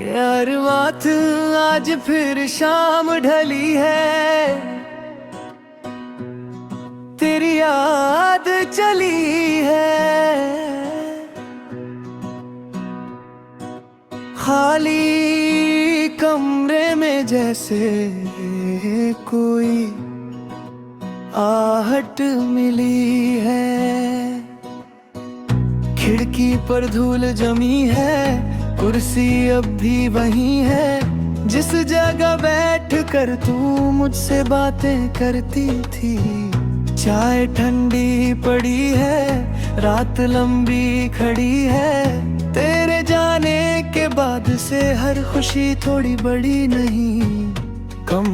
यार बात आज फिर शाम ढली है, तेरी याद चली है। खाली कमरे में जैसे कोई आहट मिली है। खिड़की पर धूल जमी है, कुर्सी अब भी वही है जिस जगह बैठ कर तू मुझसे बातें करती थी। चाय ठंडी पड़ी है, रात लंबी खड़ी है। तेरे जाने के बाद से हर खुशी थोड़ी बड़ी नहीं कम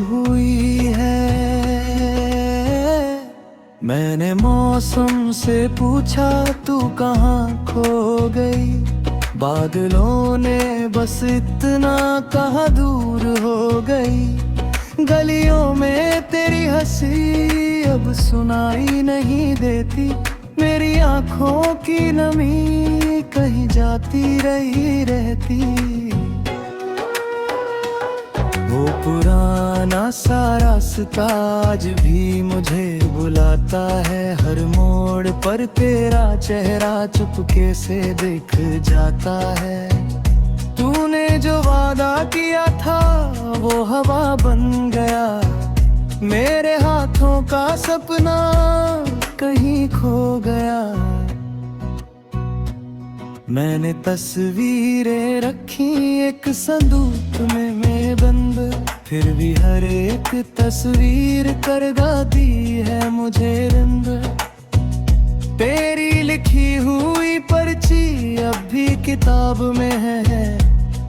हुई है। मैंने मौसम से पूछा तू कहाँ खो गई, बादलों ने बस इतना कहाँ दूर हो गई। गलियों में तेरी हंसी अब सुनाई नहीं देती, मेरी आँखों की नमी कहीं जाती रही रहती। वो पुराना सा रास्ता आज भी मुझे बुलाता है, हर मोड़ पर तेरा चेहरा चुपके से दिख जाता है। तूने जो वादा किया था वो हवा बन गया, मेरे हाथों का सपना कहीं खो गया। मैंने तस्वीरें रखी एक संदूक में बंद, फिर भी हर एक तस्वीर करगा दी है मुझे रंग। तेरी लिखी हुई पर्ची अब भी किताब में है,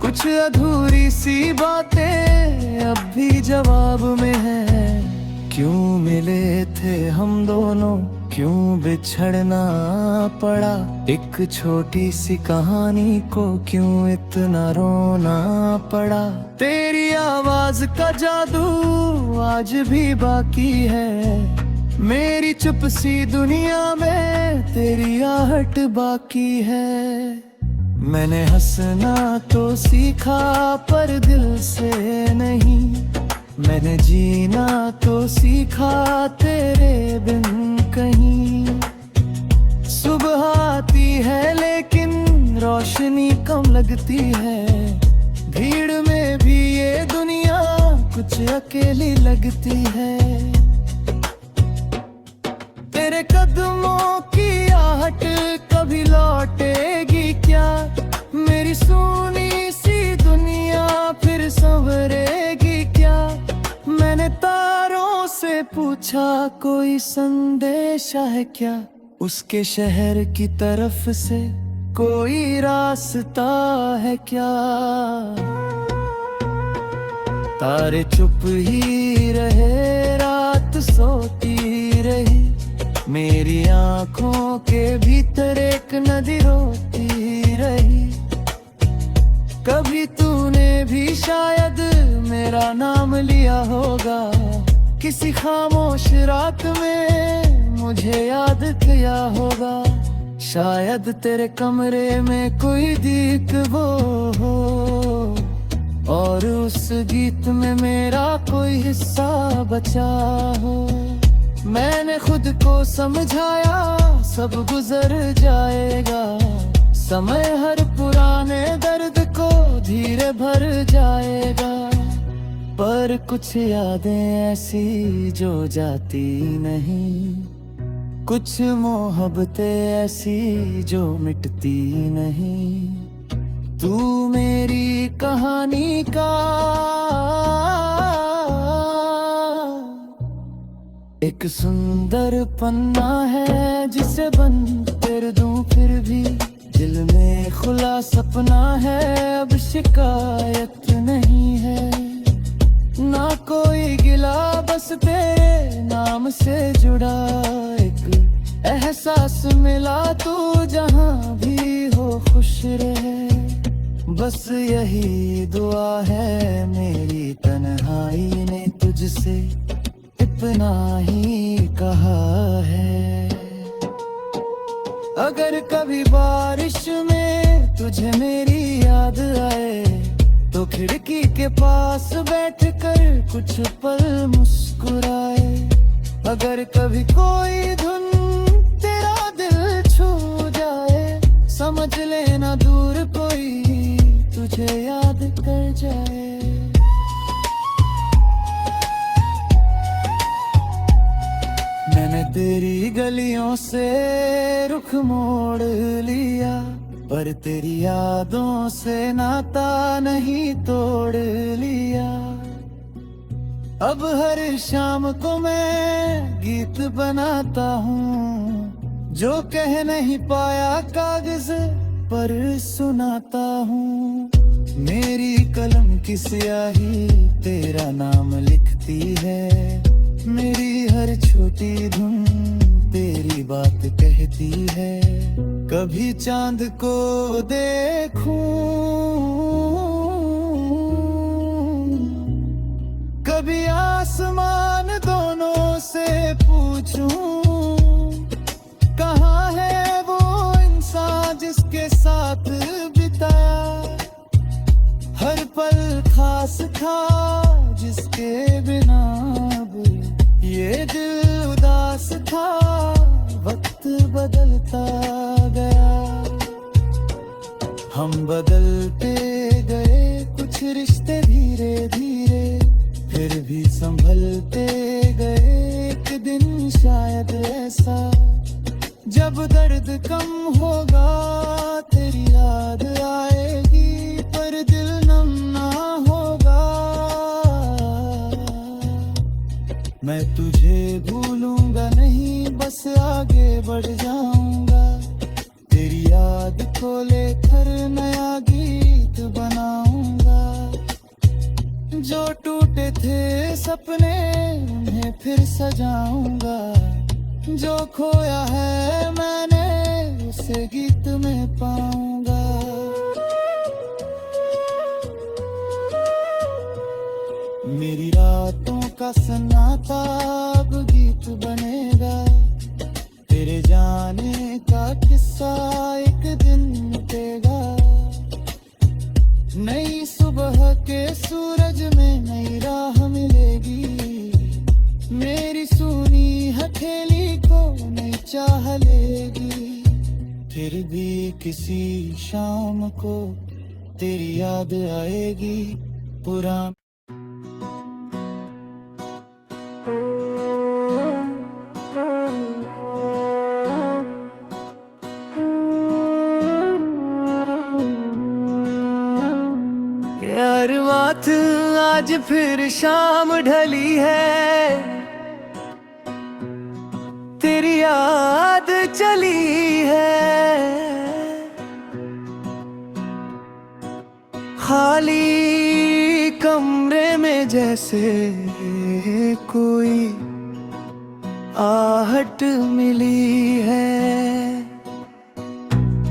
कुछ अधूरी सी बातें अब भी जवाब में है। क्यों मिले थे हम दोनों, क्यों बिछड़ना पड़ा, एक छोटी सी कहानी को क्यों इतना रोना पड़ा। तेरी आवाज का जादू आज भी बाकी है, मेरी चुप सी दुनिया में तेरी आहट बाकी है। मैंने हंसना तो सीखा पर दिल से नहीं, मैंने जीना तो सीखा तेरे बिन कहीं। सुबह आती है लेकिन रोशनी कम लगती है, भीड़ में भी ये दुनिया कुछ अकेली लगती है। तेरे कदमों की आहट कभी लौटेगी क्या, मेरी सुनी सी दुनिया फिर संवरेगी क्या। मैंने तारों से पूछा कोई संदेशा है क्या, उसके शहर की तरफ से कोई रास्ता है क्या। तारे चुप ही रहे, रात सोती रही, मेरी आँखों के भीतर एक नदी रोती रही। कभी तूने भी शायद मेरा नाम लिया होगा, किसी खामोश रात में मुझे याद किया होगा। शायद तेरे कमरे में कोई दीप वो हो, और उस गीत में मेरा कोई हिस्सा बचा हो। मैंने खुद को समझाया सब गुजर जाएगा, समय हर पुराने दर्द को धीरे भर जाएगा। पर कुछ यादें ऐसी जो जाती नहीं, कुछ मोहब्बतें ऐसी जो मिटती नहीं। तू मेरी कहानी का एक सुंदर पन्ना है, जिसे बंद कर दूं फिर भी दिल में खुला सपना है। अब शिकायत नहीं है, ना कोई गिला, बस तेरे नाम से जुड़ा एक एहसास मिला। तू जहाँ भी हो खुश रहे, बस यही दुआ है मेरी तन्हाई ने तुझसे। अपना ही कहा है। अगर कभी बारिश में तुझे मेरी याद आए तो खिड़की के पास बैठकर कुछ पल मुस्कुराए। अगर कभी कोई धुन तेरा दिल छू जाए, समझ लेना दूर कोई तुझे याद कर जाए। मैंने तेरी गलियों से रुख मोड़ लिया, पर तेरी यादों से नाता नहीं तोड़ लिया। अब हर शाम को मैं गीत बनाता हूँ, जो कह नहीं पाया कागज पर सुनाता हूँ। मेरी कलम की स्याही तेरा नाम लिखती है, मेरी हर छोटी धुन तेरी बात कहती है। कभी चांद को देखूं, कभी आसमान दोनों से पूछूं, कहाँ है वो इंसान जिसके साथ बिताया हर पल खास था, जिसके बिना ये दिल उदास था। वक्त बदलता गया, हम बदलते गए, कुछ रिश्ते धीरे धीरे फिर भी संभलते गए। एक दिन शायद ऐसा जब दर्द कम होगा, तेरी याद आएगी पर दिल नम ना होगा। मैं तुझे भूलूंगा नहीं, बस आगे बढ़ जाऊंगा। तेरी याद को लेकर नया गीत बनाऊंगा। जो टूटे थे सपने उन्हें फिर सजाऊंगा। जो खोया है मैंने उसे गीत में पाऊंगा। मेरी रातों का सन्नाटा अब गीत बनेगा। तेरे जाने का किस्सा एक दिन मिटेगा। नई सुबह के सूरज में नई राह मिलेगी। मेरी सूनी हथेली को नई चाह लेगी। फिर भी किसी शाम को तेरी याद आएगी पुरानी। यार बात आज फिर शाम ढली है, तेरी याद चली है। खाली कमरे में जैसे कोई आहट मिली है।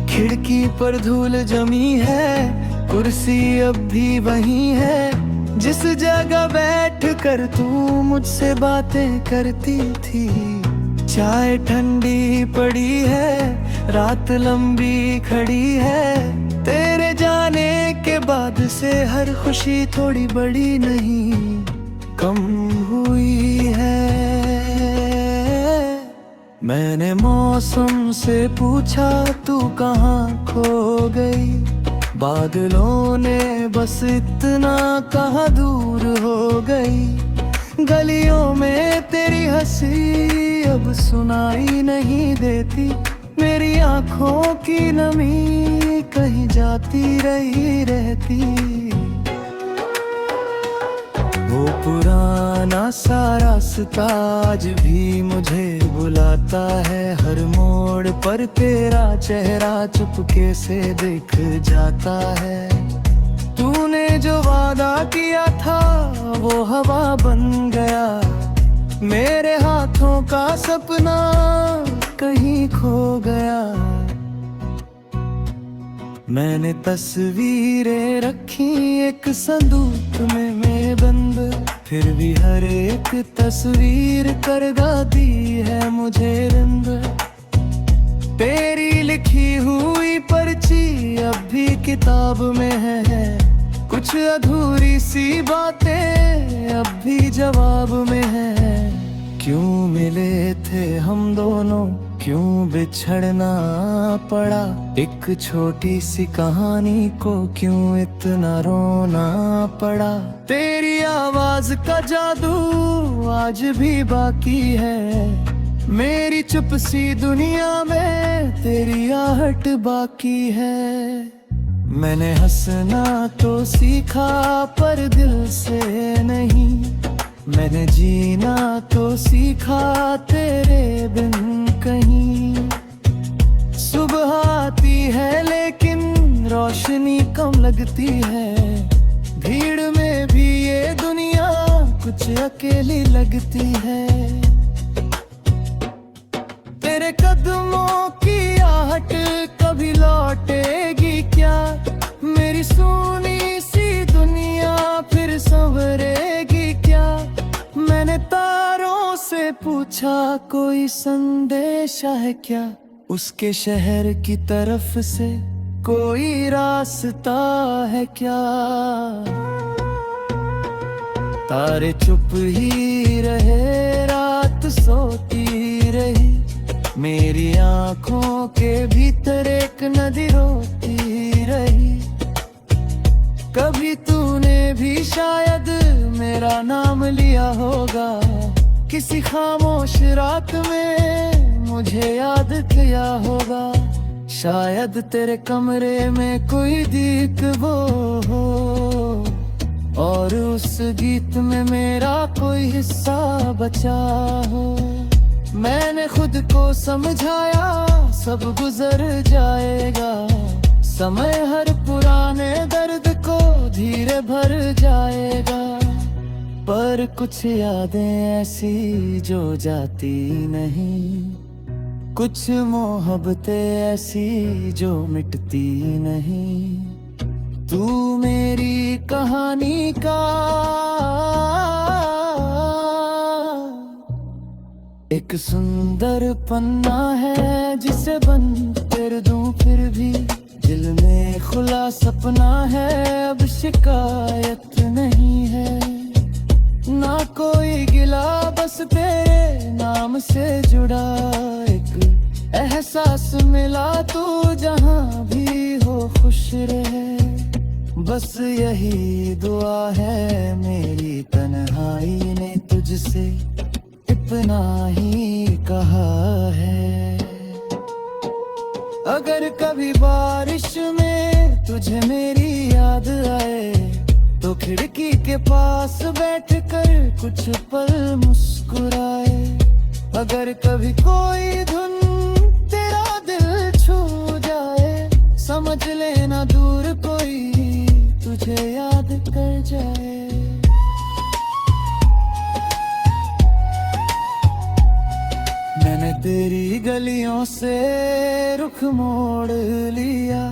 खिड़की पर धूल जमी है, कुर्सी अब भी वही है। जिस जगह बैठ कर तू मुझसे बातें करती थी। चाय ठंडी पड़ी है, रात लंबी खड़ी है। तेरे जाने के बाद से हर खुशी थोड़ी बड़ी नहीं कम हुई है। मैंने मौसम से पूछा तू कहाँ खो गई। बादलों ने बस इतना कहाँ दूर हो गई। गलियों में तेरी हंसी अब सुनाई नहीं देती। मेरी आँखों की नमी कहीं जाती रही रहती। वो पुराना सा रास्ता आज भी मुझे बुलाता है। हर मोड़ पर तेरा चेहरा चुपके से दिख जाता है। तूने जो वादा किया था वो हवा बन गया। मेरे हाथों का सपना कहीं खो गया। मैंने तस्वीरें रखी एक संदूक में बंद। फिर भी हर एक तस्वीर करगा दी है मुझे रिंद। तेरी लिखी हुई पर्ची अब भी किताब में है, कुछ अधूरी सी बातें अब भी जवाब में है। क्यों मिले थे हम दोनों, क्यों बिछड़ना पड़ा, एक छोटी सी कहानी को क्यों इतना रोना पड़ा। तेरी आवाज का जादू आज भी बाकी है, मेरी चुप सी दुनिया में तेरी आहट बाकी है। मैंने हंसना तो सीखा पर दिल से नहीं, मैंने जीना तो सीखा तेरे बिन कहीं। सुबह आती है लेकिन रोशनी कम लगती है, भीड़ में भी ये दुनिया कुछ अकेली लगती है। तेरे कदमों की आहट कभी लौटेगी क्या, मेरी सुनी सी दुनिया फिर संवरेगी क्या। मैंने तारों से पूछा कोई संदेशा है क्या, उसके शहर की तरफ से कोई रास्ता है क्या। तारे चुप ही रहे, रात सोती रही, मेरी आँखों के भीतर एक नदी रोती रही। कभी तूने भी शायद मेरा नाम लिया होगा, किसी खामोश रात में मुझे याद किया होगा। शायद तेरे कमरे में कोई दीप वो हो, और उस गीत में मेरा कोई हिस्सा बचा हो। मैंने खुद को समझाया सब गुजर जाएगा, समय हर पुराने दर्द को धीरे भर जाएगा। पर कुछ यादें ऐसी जो जाती नहीं, कुछ मोहब्बतें ऐसी जो मिटती नहीं। तू मेरी कहानी का एक सुंदर पन्ना है, जिसे बंद कर दूं फिर भी दिल में खुला सपना है। अब शिकायत नहीं है, ना कोई गिला, बस तेरे नाम से जुड़ा एक एहसास मिला। तू जहाँ भी हो खुश रहे, बस यही दुआ है मेरी तन्हाई ने तुझसे इतना ही कहा है। अगर कभी बारिश में तुझे मेरी याद आए, तो खिड़की के पास बैठकर कुछ पल मुस्कुराए। अगर कभी कोई धुन तेरा दिल छू जाए, समझ लेना दूर कोई तुझे याद कर जाए। मैंने तेरी गलियों से रुख मोड़ लिया,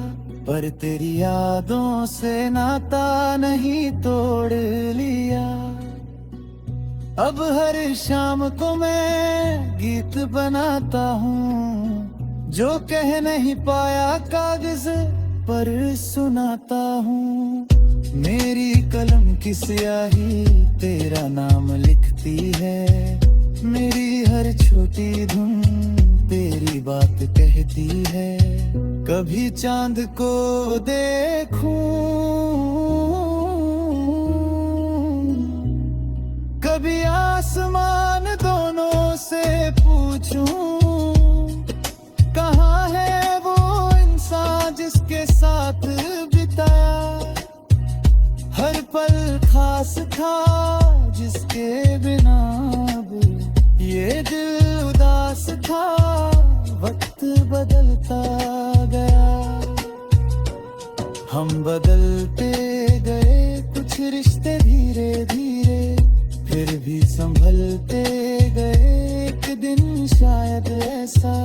पर तेरी यादों से नाता नहीं तोड़ लिया। अब हर शाम को मैं गीत बनाता हूँ, जो कह नहीं पाया कागज पर सुनाता हूँ। मेरी कलम की स्याही तेरा नाम लिखती है, मेरी हर छोटी धुन तेरी बात कहती है। कभी चांद को देखूं, कभी आसमान, दोनों से पूछूं, कहाँ है वो इंसान जिसके साथ बिताया हर पल खास था, जिसके बिना ये दिल उदास था। वक्त बदलता गया, हम बदलते गए, कुछ रिश्ते धीरे धीरे फिर भी संभलते गए। एक दिन शायद ऐसा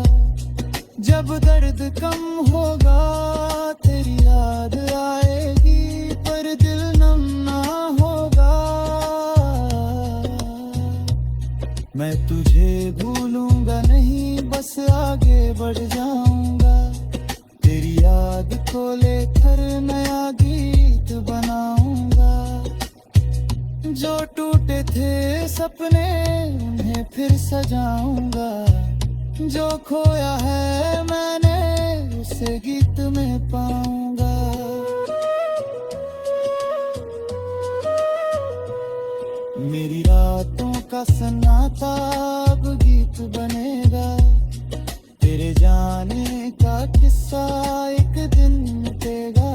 जब दर्द कम होगा, तेरी याद आएगी पर दिल नम ना होगा। मैं तुझे भूलूंगा नहीं, बस आगे बढ़ जाऊंगा। तेरी याद को लेकर नया गीत बनाऊंगा। जो टूटे थे सपने उन्हें फिर सजाऊंगा। जो खोया है मैंने उसे गीत में पाऊंगा। मेरी रातों का सन्नाटा अब गीत बनेगा। तेरे जाने का किस्सा एक दिन मिटेगा।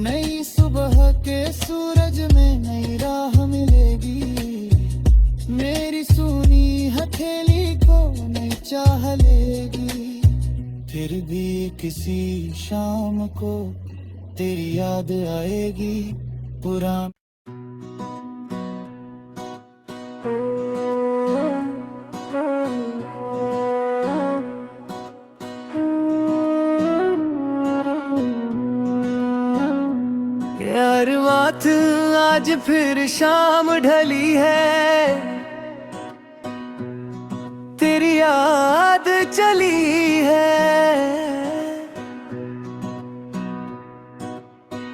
नई सुबह के सूरज में नई राह मिलेगी। मेरी सूनी हथेली को नई चाह लेगी। फिर भी किसी शाम को तेरी याद आएगी पुरानी। यार बात आज फिर शाम ढली है। तेरी याद चली है।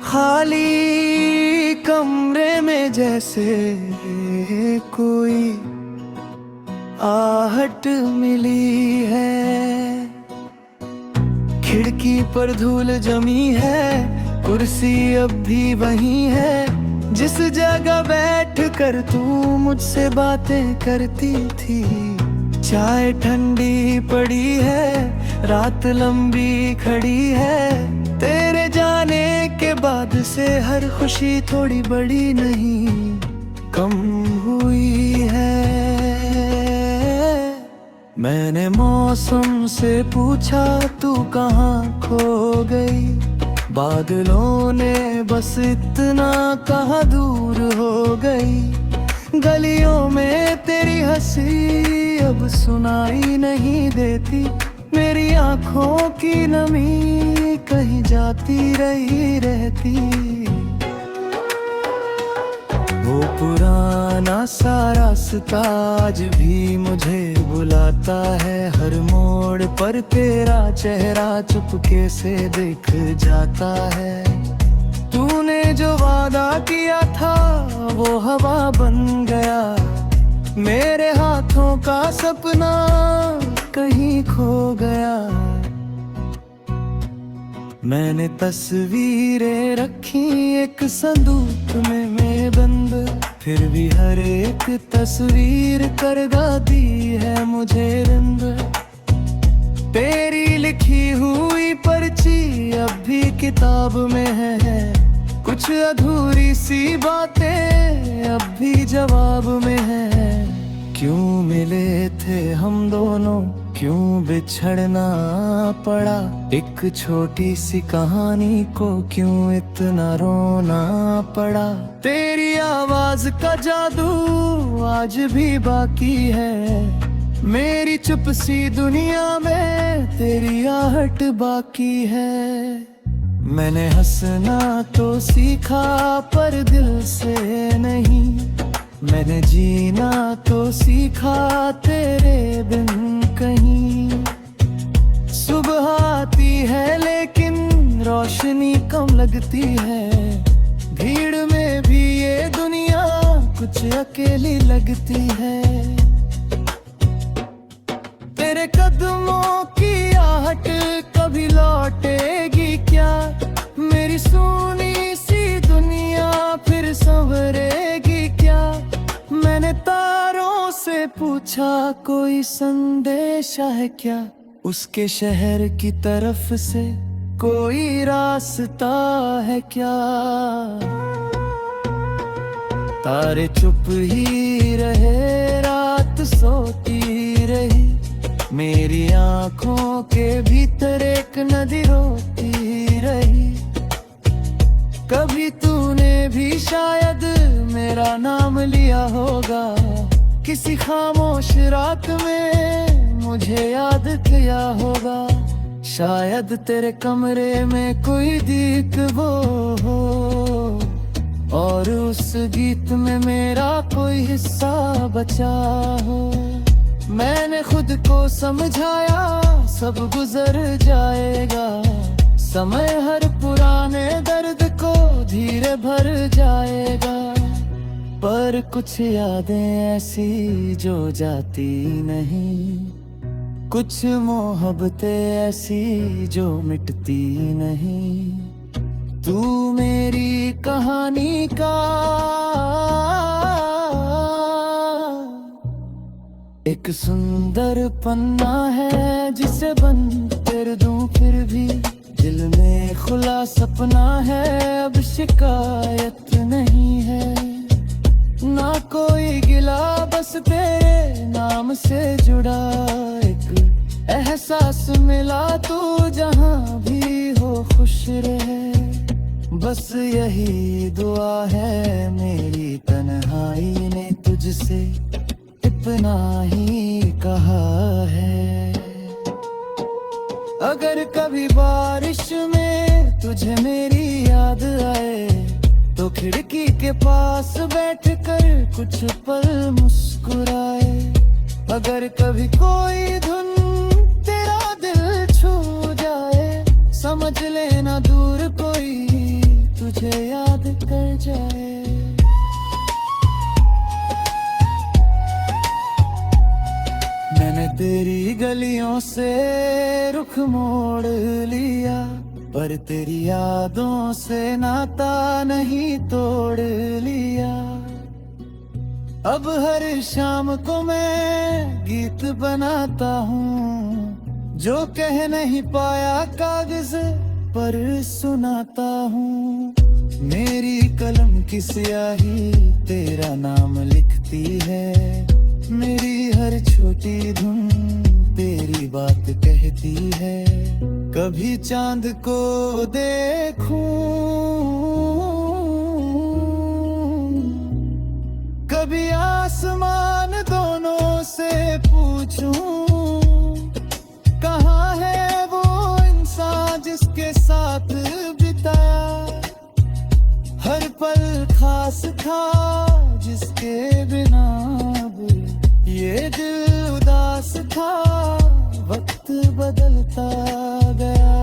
खाली कमरे में जैसे कोई आहट मिली है। खिड़की पर धूल जमी है। कुर्सी अब भी वही है। जिस जगह बैठ कर तू मुझसे बातें करती थी। चाय ठंडी पड़ी है। रात लंबी खड़ी है। तेरे जाने के बाद से हर खुशी थोड़ी बड़ी नहीं कम हुई है। मैंने मौसम से पूछा तू कहाँ खो गई। बादलों ने बस इतना कहाँ दूर हो गई। गलियों में तेरी हंसी अब सुनाई नहीं देती। मेरी आँखों की नमी कहीं जाती रही रहती। वो पुराना सा रास्ता आज भी मुझे बुलाता है। हर मोड़ पर तेरा चेहरा चुपके से दिख जाता है। तूने जो वादा किया था वो हवा बन गया। मेरे हाथों का सपना कहीं खो गया। मैंने तस्वीरें रखी एक संदूक में बंद। फिर भी हर एक तस्वीर करगा दी है मुझे रंग। तेरी लिखी हुई पर्ची अब भी किताब में है। कुछ अधूरी सी बातें अब भी जवाब में है। क्यों मिले थे हम दोनों, क्यों बिछड़ना पड़ा। एक छोटी सी कहानी को क्यों इतना रोना पड़ा। तेरी आवाज का जादू आज भी बाकी है। मेरी चुप सी दुनिया में तेरी आहट बाकी है। मैंने हंसना तो सीखा पर दिल से नहीं। मैंने जीना तो सीखा तेरे बिन कहीं। सुबह आती है लेकिन रोशनी कम लगती है। भीड़ में भी ये दुनिया कुछ अकेली लगती है। तेरे कदमों की आहट कभी लौटेगी क्या। मेरी सुनी सी दुनिया फिर संवरेगी क्या। मैंने तारों से पूछा कोई संदेशा है क्या। उसके शहर की तरफ से कोई रास्ता है क्या। तारे चुप ही रहे, रात सोती रही। मेरी आँखों के भीतर एक नदी रोती रही। कभी तूने भी शायद मेरा नाम लिया होगा। किसी खामोश रात में मुझे याद किया होगा। शायद तेरे कमरे में कोई दीप वो हो। और उस गीत में मेरा कोई हिस्सा बचा हो। मैंने खुद को समझाया सब गुजर जाएगा, समय हर पुराने दर्द को धीरे भर जाएगा। पर कुछ यादें ऐसी जो जाती नहीं, कुछ मोहब्बतें ऐसी जो मिटती नहीं। तू मेरी कहानी का एक सुंदर पन्ना है, जिसे बंद कर दूं फिर भी दिल में खुला सपना है। अब शिकायत नहीं है, ना कोई गिला, बस तेरे नाम से जुड़ा एक एहसास मिला। तू जहाँ भी हो खुश रहे, बस यही दुआ है मेरी तन्हाई ने तुझसे इतना ही कहा है। अगर कभी बारिश में तुझे मेरी याद आए, तो खिड़की के पास बैठकर कुछ पल मुस्कुराए। अगर कभी कोई धुन तेरा दिल छू जाए, समझ लेना दूर कोई तुझे याद कर जाए। मैंने तेरी गलियों से रुख मोड़ लिया, पर तेरी यादों से नाता नहीं तोड़ लिया। अब हर शाम को मैं गीत बनाता हूँ, जो कह नहीं पाया कागज पर सुनाता हूँ। मेरी कलम की स्याही तेरा नाम लिखती है, मेरी हर छोटी धुन तेरी बात कहती है। कभी चांद को देखूं, कभी आसमान, दोनों से पूछूं, कहाँ है वो इंसान जिसके साथ बिताया हर पल खास था, जिसके बिना ये दिल उदास था। वक्त बदलता गया,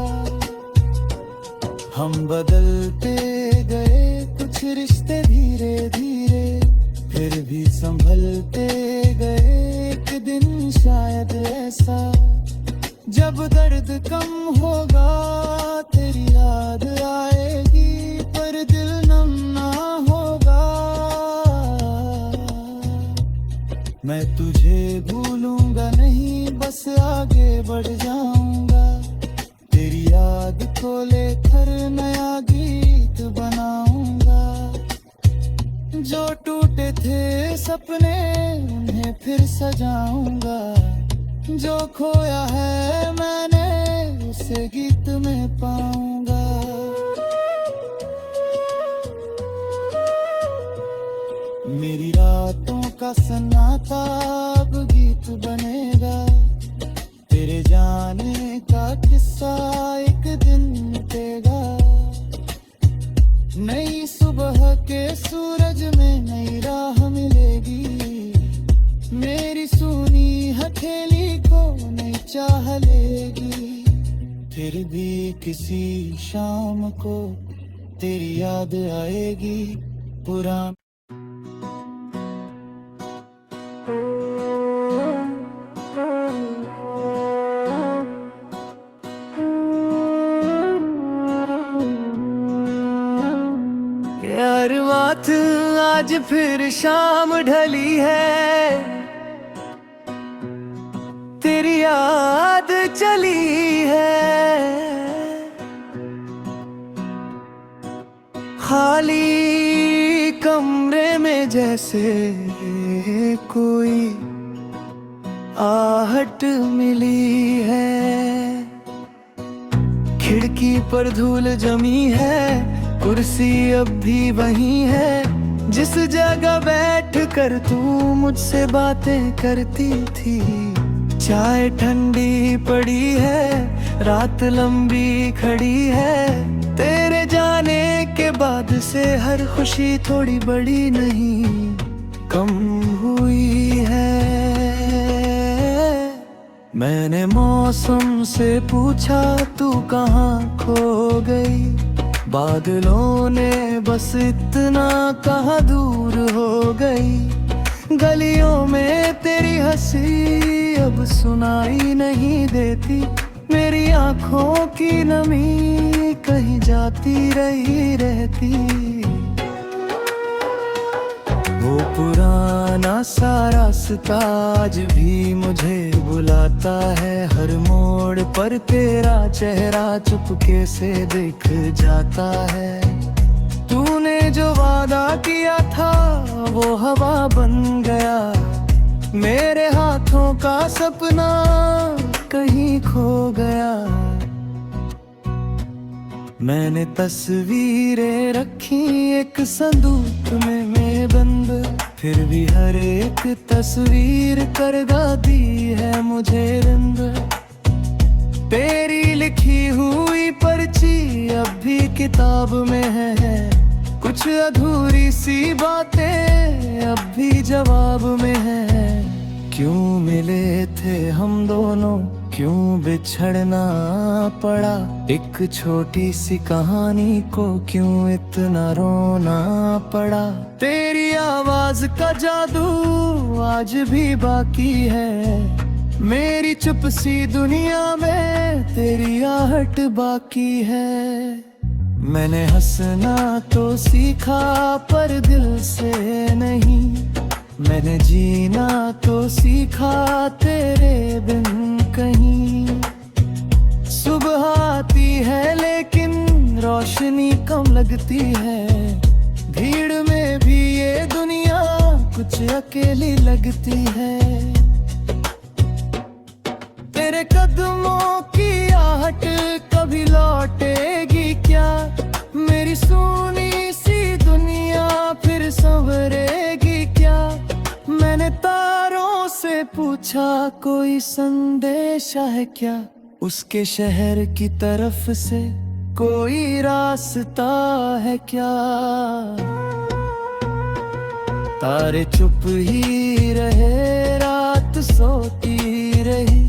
हम बदलते गए, कुछ रिश्ते धीरे धीरे फिर भी संभलते गए। एक दिन शायद ऐसा जब दर्द कम होगा, तेरी याद आएगी पर दिल नम ना होगा। मैं तुझे भूलूंगा नहीं, बस आगे बढ़ जाऊंगा। तेरी याद को लेकर नया गीत बनाऊंगा। जो टूटे थे सपने उन्हें फिर सजाऊंगा, जो खोया है मैंने उसे गीत में पाऊंगा। मेरी रातों का सन्नाटा अब गीत बनेगा, तेरे जाने का किस्सा एक दिन मिटेगा। नई सुबह के सूरज में नई राह मिलेगी, मेरी सूनी हथेली को नई चाह लेगी। फिर भी किसी शाम को तेरी याद आएगी पुरानी। यार बात आज फिर शाम ढली है, तेरी याद चली है। खाली कमरे में जैसे कोई आहट मिली है। खिड़की पर धूल जमी है, कुर्सी अब भी वही है, जिस जगह बैठ कर तू मुझसे बातें करती थी। चाय ठंडी पड़ी है, रात लंबी खड़ी है, तेरे जाने के बाद से हर खुशी थोड़ी बड़ी नहीं कम हुई है। मैंने मौसम से पूछा तू कहाँ खो गई, बादलों ने बस इतना कहाँ दूर हो गई। गलियों में तेरी हंसी अब सुनाई नहीं देती, मेरी आंखों की नमी कहीं जाती रही रहती। वो पुराना सा रास्ता आज भी मुझे बुलाता है, हर मोड़ पर तेरा चेहरा चुपके से दिख जाता है। तूने जो वादा किया था वो हवा बन गया, मेरे हाथों का सपना कहीं खो गया। मैंने तस्वीरें रखी एक संदूक में बंद, फिर भी हर एक तस्वीर करगा दी है मुझे रंग। तेरी लिखी हुई पर्ची अब भी किताब में है, कुछ अधूरी सी बातें अब भी जवाब में है। क्यों मिले थे हम दोनों, क्यों बिछड़ना पड़ा, एक छोटी सी कहानी को क्यों इतना रोना पड़ा। तेरी आवाज का जादू आज भी बाकी है, मेरी चुप सी दुनिया में तेरी आहट बाकी है। मैंने हंसना तो सीखा पर दिल से नहीं, मैंने जीना तो सीखा तेरे बिन कहीं। सुबह आती है लेकिन रोशनी कम लगती है, भीड़ में भी ये दुनिया कुछ अकेली लगती है। तेरे कदमों की आहट कभी लौटेगी क्या, मेरी सुनी सी दुनिया फिर संवरेगी क्या। मैंने तारों से पूछा कोई संदेशा है क्या, उसके शहर की तरफ से कोई रास्ता है क्या। तारे चुप ही रहे, रात सोती रही,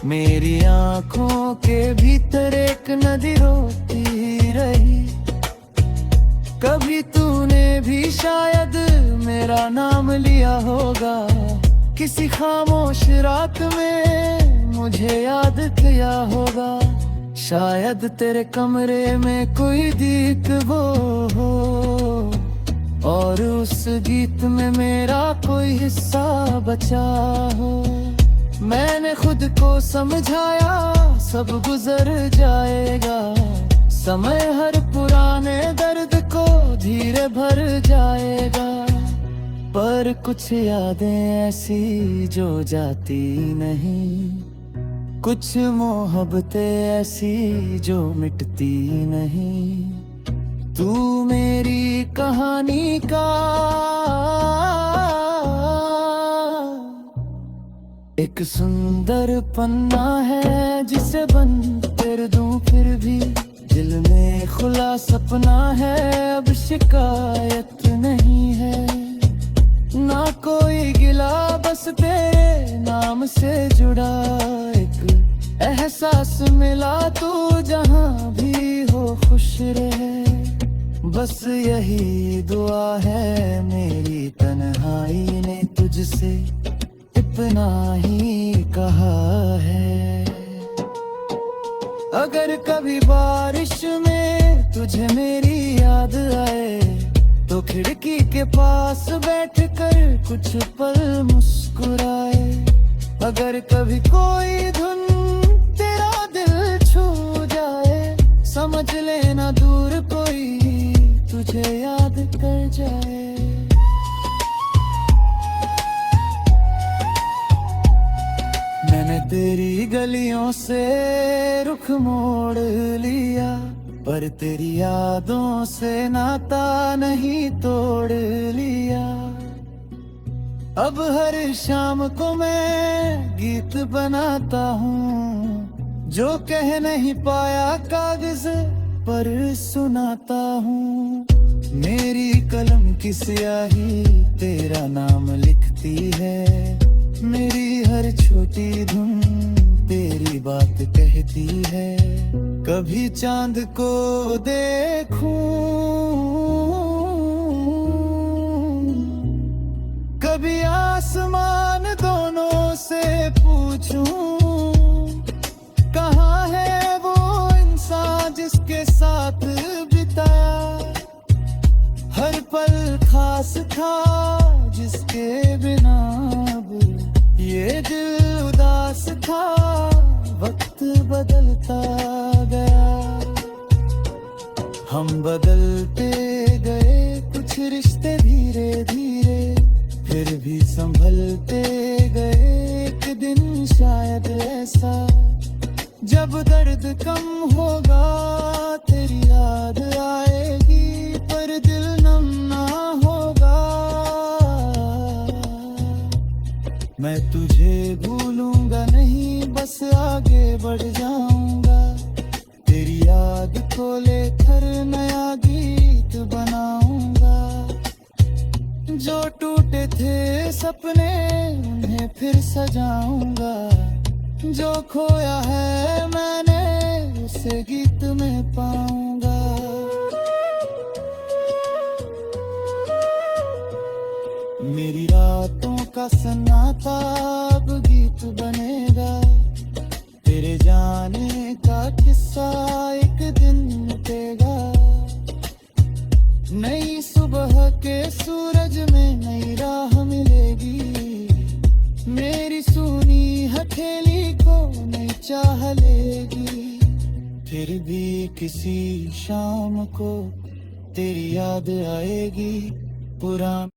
मेरी आंखों के भीतर एक नदी रोती रही। कभी तूने भी शायद मेरा नाम लिया होगा, किसी खामोश रात में मुझे याद किया होगा। शायद तेरे कमरे में कोई दीप वो हो, और उस गीत में मेरा कोई हिस्सा बचा हो। मैंने खुद को समझाया सब गुजर जाएगा, समय हर पुराने दर्द को धीरे भर जाएगा। पर कुछ यादें ऐसी जो जाती नहीं, कुछ मोहब्बतें ऐसी जो मिटती नहीं। तू मेरी कहानी का एक सुंदर पन्ना है, जिसे बंद कर दूं फिर भी दिल में खुला सपना है। अब शिकायत नहीं है, ना कोई गिला, बस तेरे नाम से जुड़ा एक एहसास मिला। तू जहाँ भी हो खुश रहे, बस यही दुआ है मेरी तन्हाई ने तुझसे इतना ही कहा है। अगर कभी बारिश में तुझे मेरी याद आए, तो खिड़की के पास बैठकर कुछ पल मुस्कुराए। अगर कभी कोई धुन तेरा दिल छू जाए, समझ लेना दूर कोई तुझे याद कर जाए। मैंने तेरी गलियों से रुख मोड़ लिया, पर तेरी यादों से नाता नहीं तोड़ लिया। अब हर शाम को मैं गीत बनाता हूँ, जो कह नहीं पाया कागज पर सुनाता हूँ। मेरी कलम की स्याही तेरा नाम लिखती है, मेरी हर छोटी धुन तेरी बात कहती है। कभी चांद को देखूं, कभी आसमान, दोनों से पूछूं, कहाँ है वो इंसान जिसके साथ बिताया हर पल खास था, जिसके बिना अब ये दिल उदास था। वक्त बदलता गया, हम बदलते गए, कुछ रिश्ते धीरे धीरे फिर भी संभलते गए। एक दिन शायद ऐसा जब दर्द कम होगा, तेरी याद आएगी पर दिल नम ना होगा। मैं तुझे भूलूंगा नहीं, बस आगे बढ़ जाऊंगा। तेरी याद को लेकर नया गीत बनाऊंगा। जो टूटे थे सपने उन्हें फिर सजाऊंगा। जो खोया है मैंने उसे गीत में पाऊंगा। मेरी रातों का सन्नाटा अब गीत बनेगा। तेरे जाने का किस्सा एक दिन मिटेगा। नई सुबह के सूरज में नई राह मिलेगी। मेरी सूनी हथेली को नई चाह लेगी। फिर भी किसी शाम को तेरी याद आएगी पुरानी।